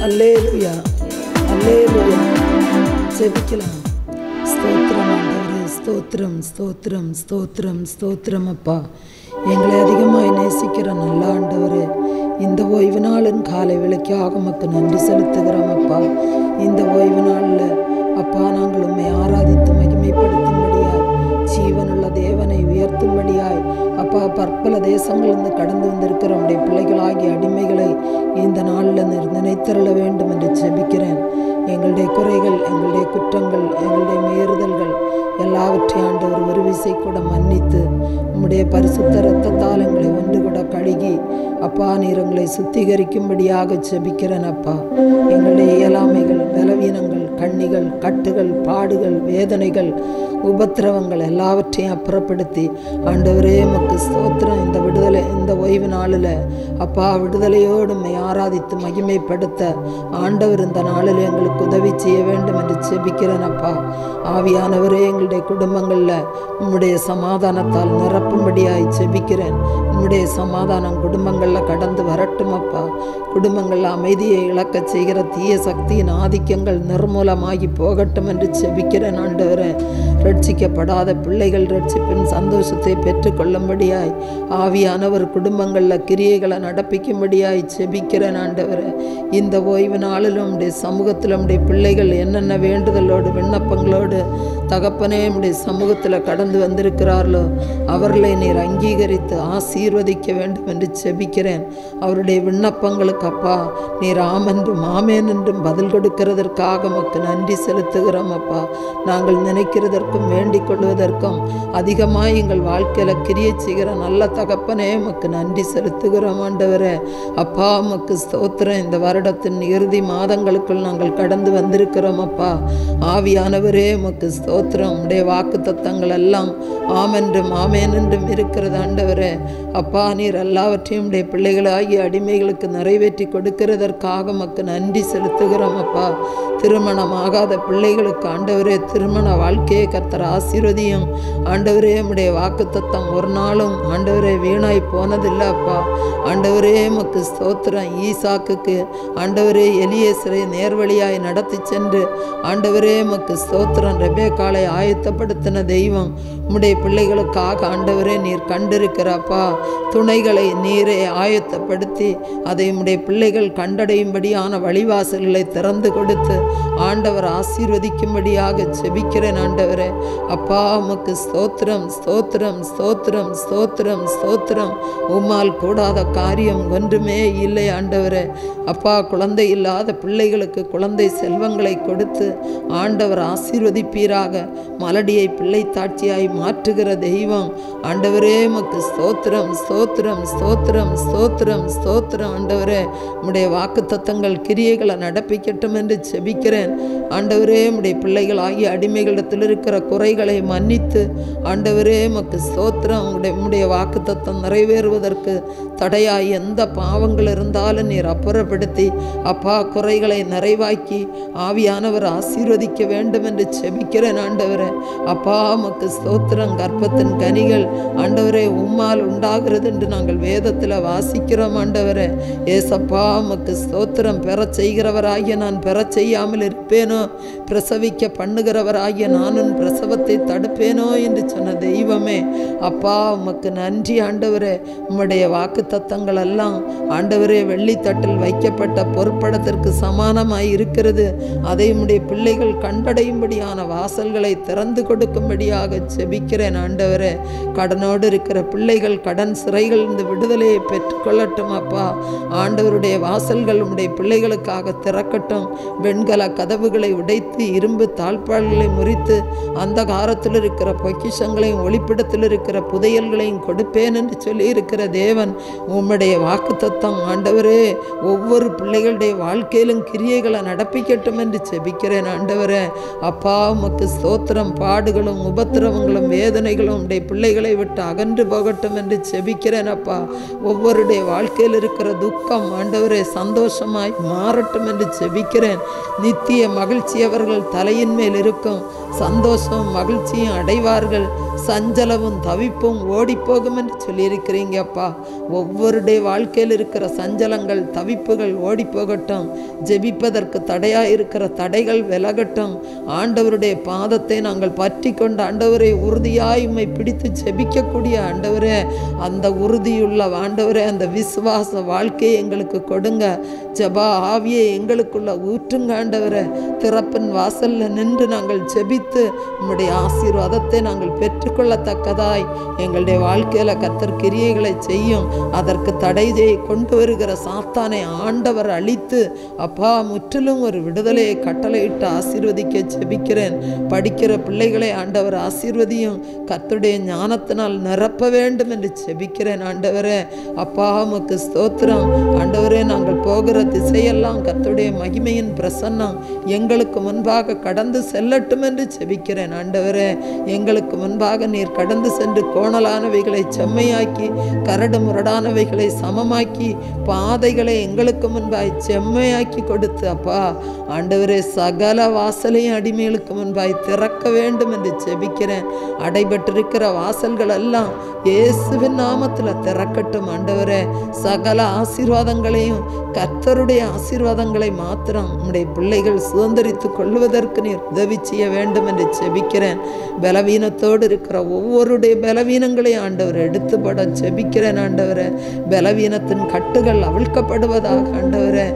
அல்லேலூயா, அல்லேலூயா. ஜெபிக்கலாம். ஸ்தோத்திரம் ஆண்டவரே, ஸ்தோத்திரம், ஸ்தோத்திரம், ஸ்தோத்திரம், ஸ்தோத்திரம். அப்பா, எங்களை அதிகமாய் நேசிக்கிற நல்ல ஆண்டவரே, இந்த ஓய்வு நாளின் காலை விளக்காக உமக்கு நன்றி செலுத்துகிறோம். அப்பா, இந்த ஓய்வு நாளில் அப்பா நாங்கள் உம்மை ஆராதித்து மகிமைப்படுத்தும்படியாய், ஜீவனுள்ள தேவனை உயர்த்தும்படியாய் அப்பா பற்பல தேசங்களிலிருந்து கடந்து வந்திருக்கிற உடைய பிள்ளைகளாகிய அடிமைகளை இந்த நாளில் நினைத்தருள வேண்டும் என்று ஜெபிக்கிறேன். எங்களுடைய குறைகள், எங்களுடைய குற்றங்கள், எங்களுடைய மீறுதல்கள் எல்லாவற்றையும் ஆண்டவர் ஒரு விசை கூட மன்னித்து உம்முடைய பரிசுத்த இரத்தத்தால் எங்களை ஒன்று கூட கழுகி அப்பா நீர் எங்களை சுத்திகரிக்கும்படியாக ஜெபிக்கிறேன். அப்பா, எங்களுடைய இயலாமைகள், பலவீனங்கள், கண்ணிகள், கட்டுகள், பாடுகள், வேதனைகள், உபத்திரவங்கள் எல்லாவற்றையும் அப்புறப்படுத்தி ஆண்டவரே உமக்கு ஸ்தோத்திரம். இந்த விடுதலை, இந்த ஓய்வு நாளில் அப்பா விடுதலையோடு உம்மை ஆராதித்து மகிமைப்படுத்த ஆண்டவர் இந்த நாளில் எங்களுக்கு உதவி செய்ய வேண்டும் என்று ஜெபிக்கிறேன். அப்பா, ஆவியானவரே எங்களுடைய குடும்பங்களில் உம்முடைய சமாதானத்தால் நிரப்பும்படியாய் ஜெபிக்கிறேன். உம்முடைய சமாதானம் குடும்பங்களில் கடந்து வரட்டும். அப்பா, குடும்பங்களில் அமைதியை இழக்க செய்கிற தீய சக்தியின் ஆதிக்கங்கள் நிர்மூலமாகி போகட்டும் என்று ஜெபிக்கிறேன். ஆண்டவரே, ரட்சிக்கப்படாத பிள்ளைகள் ரட்சிப்பின் சந்தோஷத்தை பெற்றுக்கொள்ளும்படியாய் ஆவியானவர் குடும்பங்களில் கிரியைகளை நடப்பிக்கும்படியாய் ஜெபிக்கிறேன். ஆண்டவரே, இந்த ஓய்வு நாளிலும் உம்முடைய சமூகத்தில் உம்முடைய பிள்ளைகள் என்னென்ன வேண்டுதலோடு விண்ணப்பங்களோடு தகப்பனே உம்முடைய சமூகத்தில் கடந்து வந்திருக்கிறார்களோ அவர்களை நீர் அங்கீகரித்து ஆசீர்வதிக்க வேண்டும் என்று ஜெபிக்கிறேன். அவருடைய விண்ணப்பங்களுக்கு அப்பா நீர் ஆமென்றும் ஆமேன் என்றும் பதில் கொடுக்கிறதற்காக உமக்கு நன்றி செலுத்துகிறோம். அப்பா, நாங்கள் நினைக்கிறதற்கும் வேண்டிக் கொள்வதற்கும் அதிகமாக எங்கள் வாழ்க்கையில் கிரியை செய்கிற நல்ல தகப்பனே உமக்கு நன்றி செலுத்துகிறோம். ஆண்டவரே, அப்பா உமக்கு ஸ்தோத்திரம். இந்த வருடத்தின் இறுதி மாதங்களுக்குள் நாங்கள் கடந்து வந்திருக்கிறோம். அப்பா, ஆவியானவரே உமக்கு ஸ்தோத்திரம். உடைய வாக்கு தத்தங்கள் எல்லாம் ஆமென்றும் ஆமேன் என்றும் இருக்கிறது. ஆண்டவரே, அப்பா நீர் எல்லாவற்றையும் உடைய பிள்ளைகளாகிய அடிமைகளுக்கு நிறைவேற்றி கொடுக்கிறதற்காக உமக்கு நன்றி செலுத்துகிறோம். அப்பா, திருமணமாகாத பிள்ளைகளுக்கு ஆண்டவரே திருமண வாழ்க்கையை கர்த்தர் ஆசீர்வதியும். ஆண்டவரே, உம்முடைய வாக்கு தத்தம் ஒரு நாளும் ஆண்டவரே வீணாய் போனதில்லை. அப்பா, ஆண்டவரே உமக்கு ஸ்தோத்திரம். ஈசாக்குக்கு ஆண்டவரே எலியேசரை நேர்வழியாய் நடத்தி சென்று ஆண்டவரே உமக்கு ஸ்தோத்திரம் ரெபேக்காளை ஆயத்தப்படுத்தின தெய்வம். உம்முடைய பிள்ளைகளுக்காக ஆண்டவரே நீர் கண்டிருக்கிறப்பா துணைகளை நீரே ஆயத்தப்படுத்தி அதை உம்முடைய பிள்ளைகள் கண்டடையும்படியான வழிவாசல்களை திறந்து கொடுத்து ஆண்டவர் ஆசீர்வதிக்கும்படியாக ஜெபிக்கிறேன். ஆண்டவரே, அப்பா உமக்கு ஸ்தோத்திரம், ஸ்தோத்திரம், ஸ்தோத்திரம், ஸ்தோத்திரம், ஸ்தோத்திரம். உம்மால் கூடாத காரியம் ஒன்றுமே இல்லை. ஆண்டவரே, அப்பா குழந்தை இல்லாத பிள்ளைகளுக்கு குழந்தை செல்வங்களை கொடுத்து ஆண்டவர் ஆசீர்வதிப்பீராக. மலடியை பிள்ளை தாட்சியாய் மாற்றுகிற தெய்வம். ஆண்டவரே உமக்கு ஸ்தோத்திரம், ஸ்தோத்திரம், ஸ்தோத்திரம், ஸ்தோத்திரம், ஸ்தோத்திரம். ஆண்டவரே, உம்முடைய வாக்கு தத்தங்கள் கிரியைகளை நடப்பிக்கட்டும் என்று ஜெபிக்கிறேன். ஆண்டவரே, உம்முடைய பிள்ளைகள் ஆகிய அடிமைகளிடத்தில் இருக்கிற குறைகளை மன்னித்து ஆண்டவரே உமக்கு ஸ்தோத்திரம். உம்முடைய வாக்கு தத்தம் நிறைவேறுவதற்கு தடையாய் எந்த பாவங்கள் இருந்தாலும் நீர் அப்புறப்படுத்தி அப்பா குறைகளை நிறைவாக்கி ஆவியானவர் ஆசீர்வதிக்க வேண்டும் என்று ஜெபிக்கிறேன். ஆண்டவரே, அப்பா உமக்கு ஸ்தோத்திரம். கர்ப்பத்தின் கனிகள் ஆண்டவரே உம்மால் உண்டாகிறது என்று நாங்கள் வேதத்தில் வாசிக்கிறோம். ஆண்டவரே, ஏசப்பா உமக்கு ஸ்தோத்திரம். பெறச் செய்கிறவராகிய நான் பெறச் செய்யாமல் இருப்பேனோ, பிரசவிக்க பண்ணுகிறவராகிய நானும் பிரசவத்தை தடுப்பேனோ என்று சொன்ன தெய்வமே, அப்பா உமக்கு நன்றி. ஆண்டவரே, உம்முடைய வாக்கு தத்தங்கள் எல்லாம் ஆண்டவரே வெள்ளித்தட்டில் வைக்கப்பட்ட பொறுப்படத்திற்கு சமானமாய் இருக்கிறது. அதை உம்முடைய பிள்ளைகள் கண்டடையும்படியான வாசல்களை திறந்து கொடுக்கும்படியாக ஜெபிக்கிறேன். ஆண்டவரே, கடனோடு இருக்கிற பிள்ளைகள் கடன் சிறைகள் இந்த விடுதலையை பெற்றுக்கொள்ளட்டும். அப்பா, ஆண்டவருடைய வாசல்கள் உம்முடைய பிள்ளைகளுக்காக திறக்கட்டும். வெண்கல கதவுகளை உடைத்து இரும்பு தாழ்பால்களை முறித்து அந்த காலத்தில் இருக்கிற பொக்கிஷங்களையும் ஒளிப்பிடத்தில் இருக்கிற புதையல்களையும் கொடுப்பேன் என்று சொல்லி இருக்கிற தேவன், உம்முடைய வாக்கு தத்தம் ஆண்டவரே ஒவ்வொரு பிள்ளைகளுடைய வாழ்க்கையிலும் கிரியைகளை நடப்பிக்கட்டும் என்று ஜெபிக்கிறேன். ஆண்டவரே, அப்பா உமக்கு ஸ்தோத்திரம். பாடுகளும் உபத்திரவங்களும் வேதனைகளும் உடைய பிள்ளைகளை விட்டு அகன்று போகட்டும் என்று ஜெபிக்கிறேன். அப்பா, ஒவ்வொருடைய வாழ்க்கையில் இருக்கிற துக்கம் ஆண்டவரே சந்தோஷமாய் மாறட்டும் என்று ஜெபிக்கிறேன். நித்திய மகிழ்ச்சி அவர்கள் தலையின் மேல் இருக்கும். சந்தோஷம் மகிழ்ச்சியும் அடைவார்கள். சஞ்சலமும் தவிப்பும் ஓடி போகும் என்று சொல்லியிருக்கிறீங்க. அப்பா, ஒவ்வொருடைய வாழ்க்கையில் இருக்கிற சஞ்சலங்கள் தவிப்புகள் ஓடி போகட்டும். ஜெபிப்பதற்கு தடையாக இருக்கிற தடைகள் விலகட்டும். ஆண்டவருடைய பாதத்தை நாங்கள் பற்றி கொண்டு ஆண்டவரை உறுதியாய் உம்மை பிடித்து ஜெபிக்கக்கூடிய ஆண்டவரே, அந்த உறுதியுள்ள ஆண்டவரே, அந்த விசுவாச வாழ்க்கையை எங்களுக்கு கொடுங்க. ஜெபா ஆவியை எங்களுக்குள்ள ஊற்றுங்க ஆண்டவரே. திறப்பின் வாசல்ல நின்று நாங்கள் ஜெபித்து உம்முடைய ஆசீர்வாதத்தை நாங்கள் பெற்றுக்கொள்ளத்தக்கதாய் எங்களுடைய வாழ்க்கையில கர்த்தர் கிரியைகளை செய்யும். அதற்கு தடையை கொண்டு வருகிற சாத்தானை ஆண்டவர் அழித்து அப்பா முற்றிலும் ஒரு விடுதலையை கட்டளையிட்டு ஆசீர்வதிக்க ஜெபிக்கிறேன். படிக்கிற பிள்ளைகளை ஆண்டவர் ஆசீர்வதியும். கர்த்தருடைய ஞானத்தினால் நிரப்ப வேண்டும் என்று ஜெபிக்கிறேன் ஆண்டவரே. அப்பா உமக்கு ஸ்தோத்திரம் ஆண்டவரே. நாங்கள் போகிற திசையெல்லாம் கர்த்தருடைய மகிமையின் பிரசன்னம் எங்களுக்கு முன்பாக கடந்து செல்லட்டும் என்று ஜெபிக்கிறேன் ஆண்டவரே. எங்களுக்கு முன்பாக நீர் கடந்து சென்று கோணலானவைகளை செம்மையாக்கி கரடு முரடானவைகளை சமமாக்கி பாதைகளை எங்களுக்கு முன்பாய் செம்மையாக்கி கொடுத்து அப்பா ஆண்டவரே சகல வாசலையும் அடிமைகளுக்கு முன்பாய் திறக்க வேண்டும் என்று ஜெபிக்கிறேன். அடைபட்டிருக்கிற வாசல்கள் எல்லாம் இயேசுவின் நாமத்தில் திறக்கட்டும் ஆண்டவரே. சகல ஆசீர்வாதங்களையும் கர்த்தருடைய ஆசீர்வாதங்களை மாத்திரம் நம்முடைய பிள்ளைகள் சுதந்திரித்துக் கொள்வதற்கு நீர் உதவி செய்ய வேண்டும் என்று ஜெபிக்கிறேன். பலவீனத்தோடு இருக்கிற ஒவ்வொருடைய பலவீனங்களையும் ஆண்டவர் எடுத்துப்பட ஜெபிக்கிறேன் ஆண்டவரே. பலவீனத்தின் கட்டுகள் அவிழ்க்கப்படுவதாக ஆண்டவரே.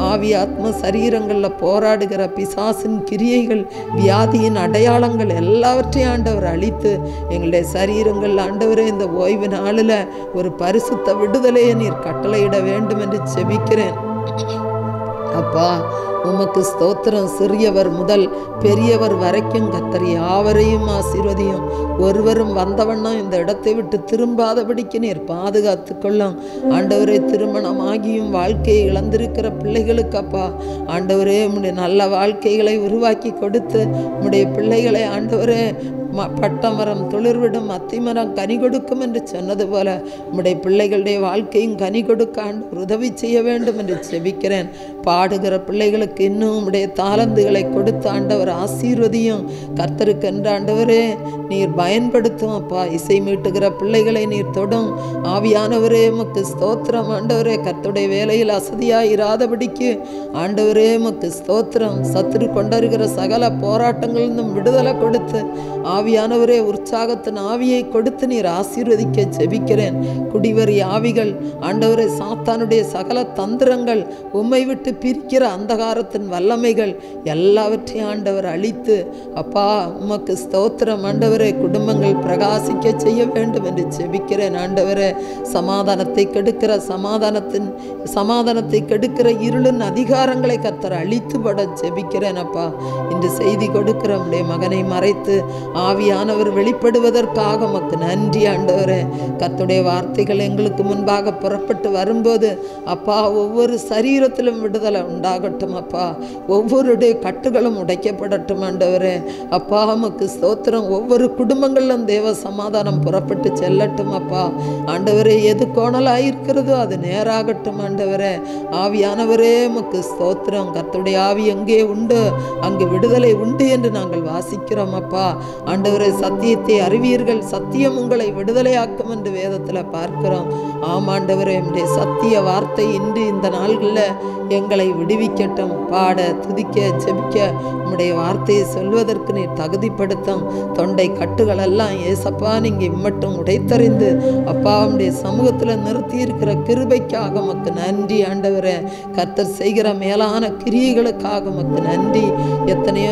ஆவி ஆத்ம சரீரங்களில் போராடுகிற பிசாசின் கிரியைகள் வியாதியின் அடையாளங்கள் எல்லாவற்றையும் ஆண்டவர் அழித்து எங்களுடைய சரீரங்கள் ஆண்டவரே இந்த ஓய்வு நாளில் ஒரு பரிசுத்த விடுதலையை நீர் கட்டளையிட வேண்டும் என்று ஜெபிக்கிறேன் அப்பா. உமக்கு ஸ்தோத்திரம். சிறியவர் முதல் பெரியவர் வரைக்கும் கர்த்தர் யாவரையும் ஆசீர்வதியும். ஒருவரும் வந்தவண்ணம் இந்த இடத்தை விட்டு திரும்பாதபடிக்கு நீர் பாதுகாத்து கொள்ளும் ஆண்டவரே. திருமணமாகியும் வாழ்க்கையை இழந்திருக்கிற பிள்ளைகளுக்கு அப்பா ஆண்டவரே உம்முடைய நல்ல வாழ்க்கைகளை உருவாக்கி கொடுத்து உம்முடைய பிள்ளைகளை ஆண்டவரே பட்டமரம் துளிர்விடும் அத்திமரம் கனி கொடுக்கும் என்று சொன்னது போல உம்முடைய பிள்ளைகளுடைய வாழ்க்கையும் கனி கொடுக்க ஆண்டவர் உதவி செய்ய வேண்டும் என்று ஜெபிக்கிறேன். பாடுகிற பிள்ளைகளுக்கு இன்னும் உம்முடைய தாளந்துகளை கொடுத்து ஆண்டவர் ஆசீர்வதியும். கர்த்தருக்கு என்று ஆண்டவரே நீர் பயன்படுத்தும் அப்பா. இசை மீட்டுகிற பிள்ளைகளை நீர் தொடும் ஆவியானவரே. உமக்கு ஸ்தோத்திரம் ஆண்டவரே. கர்த்தருடைய வேலையில் அசதியாய் இராதபடிக்கு ஆண்டவரே உமக்கு ஸ்தோத்திரம். சத்துரு கொண்டருகிற சகல போராட்டங்களிலும் விடுதலை கொடுத்து ஆவியானவரே உற்சாகத்தின் ஆவியை கொடுத்து நீர் ஆசீர்வதிக்க ஜெபிக்கிறேன். குடிவரி ஆவிகள் ஆண்டவரே சாத்தானுடைய சகல தந்திரங்கள் உம்மை விட்டு பிரிக்கிற அந்தகாரத்தின் வல்லமைகள் எல்லாவற்றையும் ஆண்டவர் அழித்து அப்பா உமக்கு ஸ்தோத்திரம் ஆண்டவரே. குடும்பங்கள் பிரகாசிக்க செய்ய வேண்டும் என்று ஜெபிக்கிறேன் ஆண்டவரே. சமாதானத்தை கெடுக்கிற சமாதானத்தை கெடுக்கிற இருளின் அதிகாரங்களை கர்த்தர் அழித்துபட ஜெபிக்கிறேன் அப்பா. இன்று செய்தி கொடுக்கிற உம்முடைய மகனை மறைத்து ஆவியானவர் வெளிப்படுவதற்காக உமக்கு நன்றி ஆண்டவரே. கர்த்தருடைய வார்த்தைகள் எங்களுக்கு முன்பாக புறப்பட்டு வரும்போது அப்பா ஒவ்வொரு சரீரத்திலும் விடுதலை உண்டாகட்டும் அப்பா. ஒவ்வொருடைய கட்டுகளும் உடைக்கப்படட்டும் ஆண்டவரே. அப்பா உமக்கு ஸ்தோத்திரம். ஒவ்வொரு குடும்பங்களிலும் தேவ சமாதானம் புறப்பட்டு செல்லட்டும் அப்பா ஆண்டவரே. எது கோணலாயிருக்கிறதோ அது நேராகட்டும் ஆண்டவரே. ஆவியானவரே உமக்கு ஸ்தோத்திரம். கர்த்தருடைய ஆவி எங்கே உண்டு அங்கு விடுதலை உண்டு என்று நாங்கள் வாசிக்கிறோம் அப்பா ஆண்டவரே. சத்தியத்தை அறிவீர்கள், சத்தியம் உங்களை விடுதலையாக்கும் என்று வேதத்தில் பார்க்கிறோம். ஆமாண்டவரே நம்முடைய சத்திய வார்த்தை இன்று இந்த நாள்களில் எங்களை விடுவிக்கட்டும். பாட துதிக்க ஜெபிக்க உம்முடைய வார்த்தையை சொல்வதற்கு நீர் தகுதிப்படுத்தும். தொண்டை கட்டுகளெல்லாம் ஏசப்பா நீங்கள் இம்மட்டும் உடைத்தறிந்து அப்பா உம்முடைய சமூகத்தில் நிறுத்தி இருக்கிற கிருபைக்காக உமக்கு நன்றி ஆண்டவரே. கர்த்தர் செய்கிற மேலான கிரியைகளுக்காக உமக்கு நன்றி. எத்தனையோ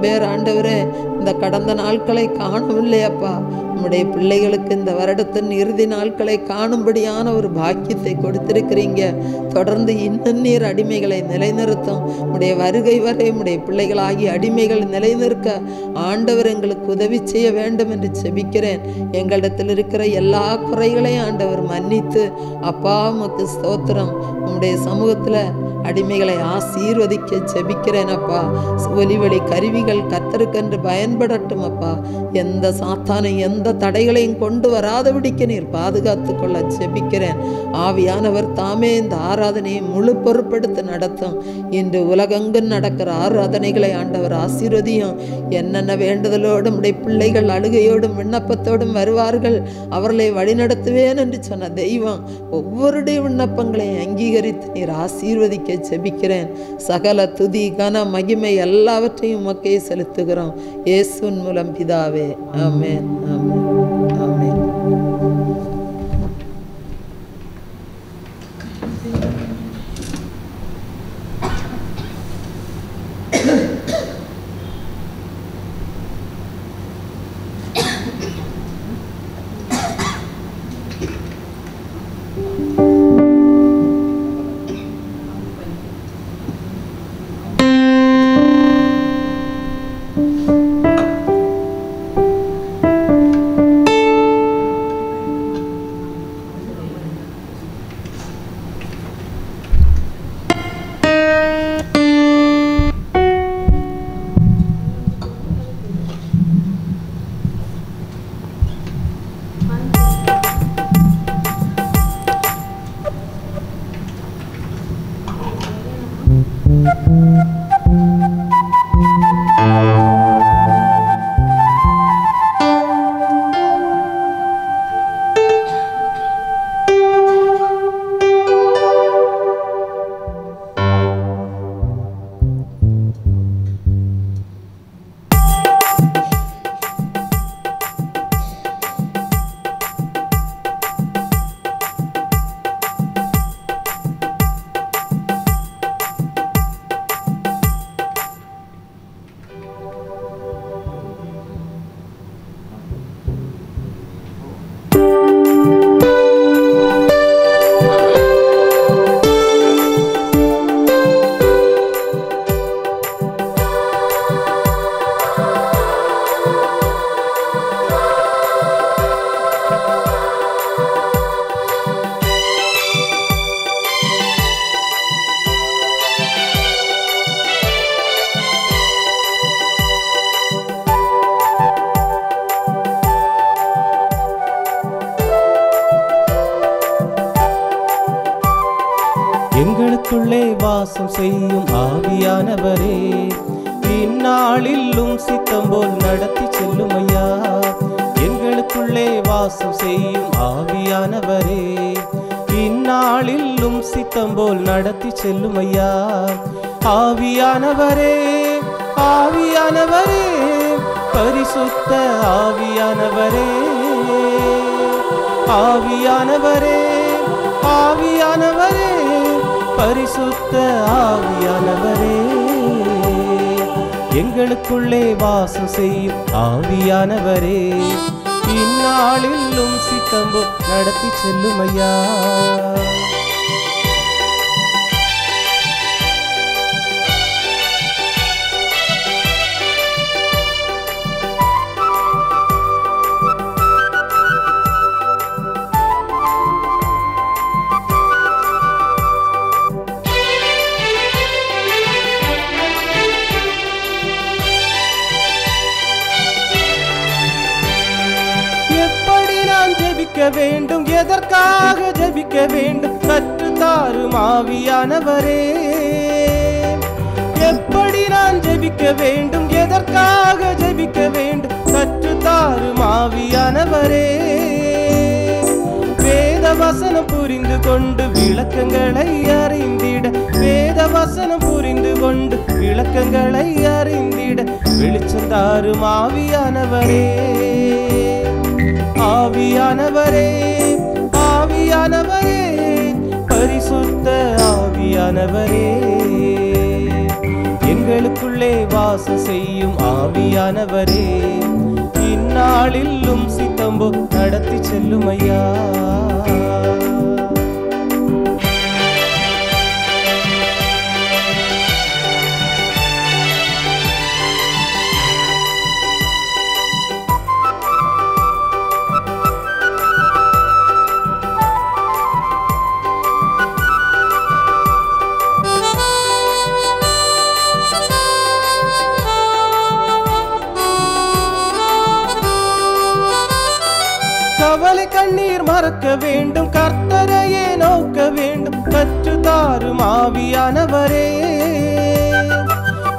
பேர் ஆண்டவரே இந்த கடந்த நாட்களை காணவில்லை அப்பா. உம்முடைய பிள்ளைகளுக்கு இந்த வருடத்தின் இறுதி நாட்களை காணும்படியான ஒரு பாக்கியத்தை கொடுத்திருக்கிறீங்க. தொடர்ந்து இன்னும் நீர் அடிமைகளை நிலைநிறுத்தும். உம்முடைய வருகை வரை உம்முடைய பிள்ளைகளாகி அடிமைகள் நிலைநிற்க ஆண்டவர் எங்களுக்கு உதவி செய்ய வேண்டும் என்று ஜெபிக்கிறேன். எங்களிடத்தில் இருக்கிற எல்லா குறைகளையும் ஆண்டவர் மன்னித்து அப்பா உமக்கு ஸ்தோத்திரம். உம்முடைய சமூகத்தில் அடிமைகளை ஆசீர்வதிக்க ஜெபிக்கிறேன் அப்பா. ஒலிவழி கருவிகள் கர்த்தருக்கென்று பயன்படட்டும் அப்பா. எந்த சாத்தானையும் எந்த தடைகளையும் கொண்டு வராதபடிக்கு நீர் பாதுகாத்து கொள்ள ஜெபிக்கிறேன். ஆவியானவர் தாமே இந்த ஆராதனையை முழு பொறுப்பெடுத்து நடத்தும். இன்று உலகெங்கும் நடக்கிற ஆராதனைகளை ஆண்டவர் ஆசீர்வதியும். என்னென்ன வேண்டுதலோடும் உடைய பிள்ளைகள் அழுகையோடும் விண்ணப்பத்தோடும் வருவார்கள், அவர்களை வழிநடத்துவேன் என்று சொன்ன தெய்வம் ஒவ்வொருடைய விண்ணப்பங்களையும் அங்கீகரித்து நீர் ஆசீர்வதிக்க ஜெபிக்கிறேன். சகல துதி கன மகிமை எல்லாவற்றையும் உமக்கே செலுத்துகிறோம். இயேசுவின் மூலம் பிதாவே, ஆமென், ஆமென், ஆமென். எங்களுக்குள்ளே வாசம் செய்யும் ஆவியானவரே, இந்நாளிலும் சித்தம் போல் நடத்தி செல்லும் ஐயா. எங்களுக்குள்ளே வாசம் செய்யும் ஆவியானவரே, இந்நாளிலும் சித்தம் போல் நடத்தி செல்லும் ஐயா. ஆவியானவரே, ஆவியானவரே, பரிசுத்த ஆவியானவரே, ஆவியானவரே, ஆவியானவரே, பரிசுத்த ஆவியானவரே, எங்களுக்குள்ளே வாசம் செய்யும் ஆவியானவரே, இந்நாளிலும் சித்தம்போ நடத்தி செல்லும் ஐயா. வேண்டும், எதற்காக ஜெபிக்க வேண்டும், கற்று தாரும் ஆவியானவரே. எப்படி நான் ஜெபிக்க வேண்டும், எதற்காக ஜெபிக்க வேண்டும், கற்று தாரும் ஆவியானவரே. வேத வசனம் புரிந்து கொண்டு விளக்கங்களை அறிந்திட, வேத வசனம் புரிந்து கொண்டு விளக்கங்களை அறிந்திட, வெளிச்சம் தாரும் ஆவியானவரே. ஆவியானவரே, ஆவியானவரே, பரிசுத்த ஆவியானவரே, எங்களுக்குள்ளே வாசம் செய்யும் ஆவியானவரே, இந்நாளிலும் சித்தம்போ நடத்தி செல்லும் ஐயா. மறக்க வேண்டும், கர்த்தரையே நோக்க வேண்டும், கற்று தாரும் ஆவியானவரே.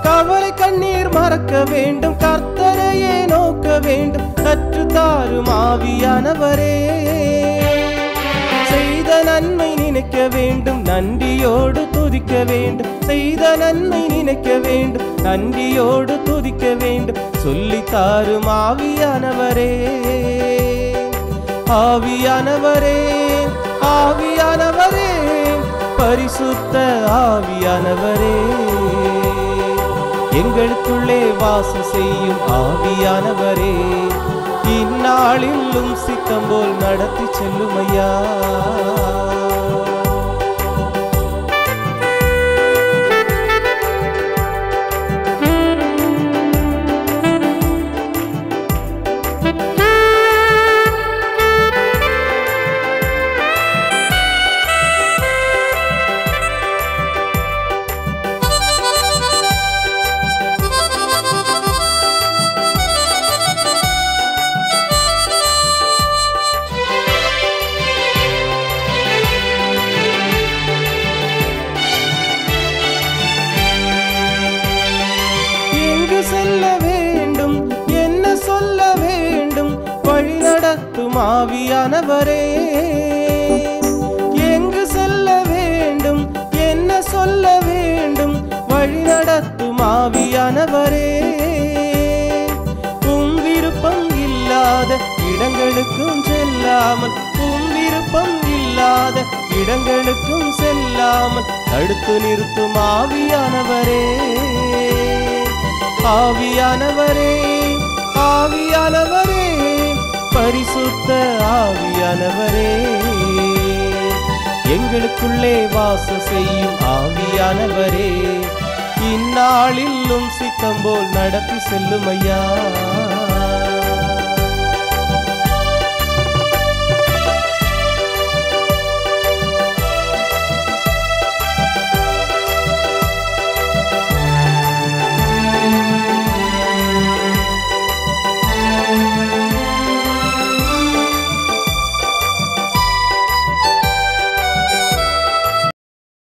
கவலை கண்ணீர் மறக்க வேண்டும், கர்த்தரையே நோக்க வேண்டும், கற்று தாரும் ஆவியானவரே. செய்த நன்மை நினைக்க வேண்டும், நன்றியோடு துதிக்க வேண்டும், செய்த நன்மை நினைக்க வேண்டும், நன்றியோடு துதிக்க வேண்டும், சொல்லி தாரும் ஆவியானவரே. ஆவியானவரே, ஆவியானவரே, பரிசுத்த ஆவியானவரே, எங்களுக்குள்ளே வாசம் செய்யும் ஆவியானவரே, இந்நாளிலும் சித்தம் போல் நடத்தி செல்லும் ஐயா. செல்ல வேண்டும், என்ன சொல்ல வேண்டும், வழி நடத்தும் ஆவியானவரே. எங்கு செல்ல வேண்டும், என்ன சொல்ல வேண்டும், வழி நடத்தும் ஆவியானவரே. உம் விருப்பம் இல்லாத இடங்களுக்கும் செல்லாமல், உம் விருப்பம் இல்லாத இடங்களுக்கும் செல்லாமல் தடுத்து நிறுத்தும் ஆவியானவரே. ஆவியானவரே, ஆவியானவரே, பரிசுத்த ஆவியானவரே, எங்களுக்குள்ளே வாசம் செய்யும் ஆவியானவரே, இந்நாளிலும் சித்தம் போல் நடத்தி செல்லும் ஐயா.